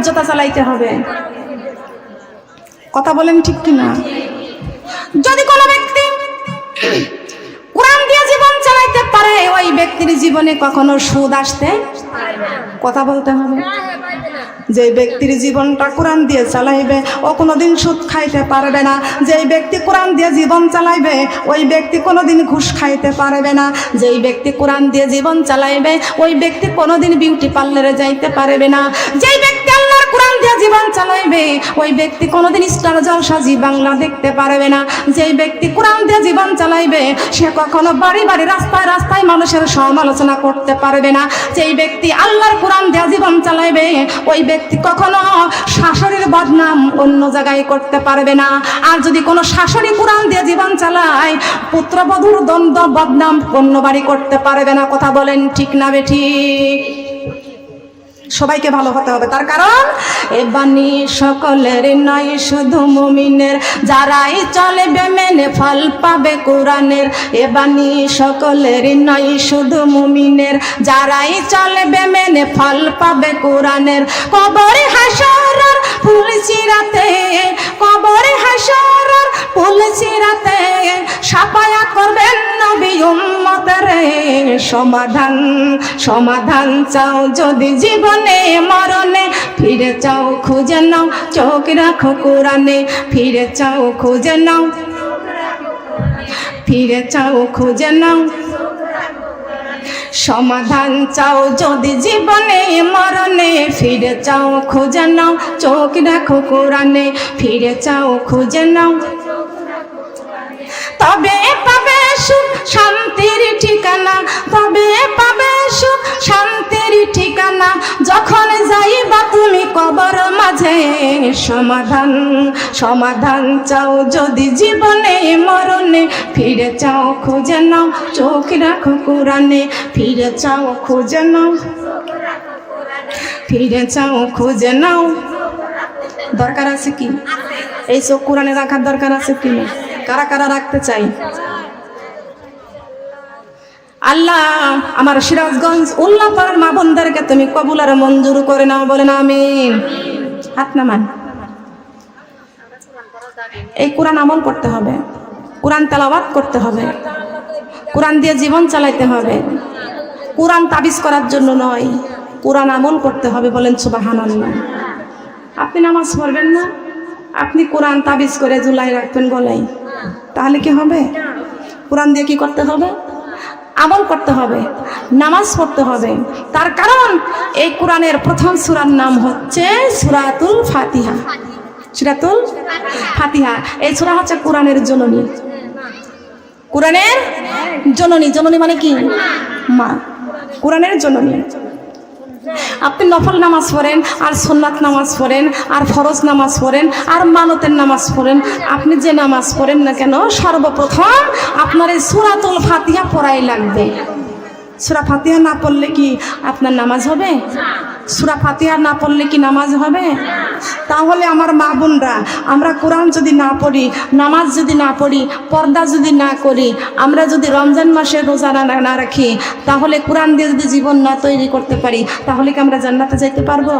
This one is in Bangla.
রাজ্যটা চালাইতে হবে। কথা বলেন ঠিক কিনা? যদি কোনো ব্যক্তি কোরআন দিয়ে জীবন চালাইতে পারে, ওই ব্যক্তির জীবনে কখনো সুদ আসতে কথা বলতে হবে। যে ব্যক্তির জীবনটা কোরআন দিয়ে চালাইবে ও কোনোদিন সুদ খাইতে পারবে না। যেই ব্যক্তি কোরআন দিয়ে জীবন চালাইবে ওই ব্যক্তি কোনোদিন ঘুষ খাইতে পারবে না। যেই ব্যক্তি কোরআন দিয়ে জীবন চালাইবে ওই ব্যক্তি কোনোদিন বিউটি পার্লারে যাইতে পারবে না। যেই ব্যক্তি আল্লাহর কোরআন দিয়ে জীবন চালাইবে ওই ব্যক্তি কোনোদিন স্টার জলসা জি বাংলা দেখতে পারবে না। যেই ব্যক্তি কোরআন দিয়ে জীবন চালাইবে সে কখনো বাড়ি বাড়ি রাস্তায় রাস্তায় মানুষের সমালোচনা করতে পারবে না। যেই ব্যক্তি আল্লাহর কোরআন দিয়ে জীবন চালাইবে ওই ব্যক্তি কখনো শাশুড়ির বদনাম অন্য জায়গায় করতে পারবে না। আর যদি কোনো শাশুড়ি কোরআন দিয়ে জীবন চালায় পুত্রবধূর দ্বন্দ্ব বদনাম অন্য বাড়ি করতে পারবে না। কথা বলেন ঠিক না বেঠিক? সবাইকে ভালো হতে হবে। তার কারণ এ বাণী সকলের নয় শুধু মুমিনের, যারাই চলবে মেনে ফল পাবে কোরআনের। এ বাণী সকলের নয় শুধু মুমিনের, যারাই চলবে মেনে ফল পাবে কোরআনের। কবরে হাসরের ফুল চিরাতে, কবরে হাসরের ফুল চিরাতে সাফায়াত করবেন নবী উম্মতের। সমাধান সমাধান চাও যদি জীবনে মরণে, ফিরে চাও খুঁজে নাও চোখ রাখো কোরআনে। ফিরে চাও খুঁজে নাও, ফিরে চাও খুঁজে নাও। সমাধান চাও যদি জীবনে মরণে, ফিরে চাও খুঁজে নাও চোখ রাখো কোরআনে। ফিরে চাও খুঁজে নাও, তবে পাবে সুখ শান্তির ঠিকানা। তবে পাবে সুখ শান্তির ঠিকানা যখন যাইবা তুমি কবর মাঝে। সমাধান সমাধান চাও যদি জীবনে মরণে, ফিরে চাও খুঁজে নাও চোখ রাখো কোরআনে। ফিরে চাও খুঁজে নাও, ফিরে চাও খুঁজে নাও। দরকার আছে কি এই চোখ কোরআনে রাখার? দরকার আছে কি? কারা কারা রাখতে চাই? আল্লাহ আমার সিরাজগঞ্জ উল্লাপাড়ার মা বোনদেরকে তুমি কবুল আর মঞ্জুর করে নাও, বলেন আমিন। হাত নামান। এই কোরআন আমল করতে হবে, কোরআন তেলাওয়াত করতে হবে, কোরআন দিয়ে জীবন চালাইতে হবে। কোরআন তাবিজ করার জন্য নয়, কোরআন আমল করতে হবে। বলেন সুবহানাল্লাহ। আপনি নামাজ পড়বেন না, আপনি কোরআন তাবিজ করে ঝুলাই রাখবেন গলায়, তাহলে কি হবে? কোরআন দিয়ে কি করতে হবে? আমল করতে হবে, নামাজ পড়তে হবে। তার কারণ এই কোরআনের প্রথম সূরার নাম হচ্ছে সূরাতুল ফাতিহা। সূরাতুল ফাতিহা এই সূরা হচ্ছে কোরআনের জননী। কোরআনের জননী, জননী মানে কি? মা। কোরআনের জননী। আপনি নফল নামাজ পড়েন আর সুন্নাত নামাজ পড়েন আর ফরজ নামাজ পড়েন আর মানতের নামাজ পড়েন, আপনি যে নামাজ পড়েন না কেন সর্বপ্রথম আপনার এই সূরাতুল ফাতিহা পড়াই লাগবে। সূরা ফাতিহা না পড়লে কি আপনার নামাজ হবে? সূরা ফাতিহা না পড়লে কি নামাজ হবে? তাহলে আমার মা বোনরা, আমরা কোরআন যদি না পড়ি, নামাজ যদি না পড়ি, পর্দা যদি না করি, আমরা যদি রমজান মাসে রোজা না রাখি, তাহলে কোরআন দিয়ে যদি জীবন না তৈরি করতে পারি, তাহলে কি আমরা জান্নাতে যাইতে পারবো?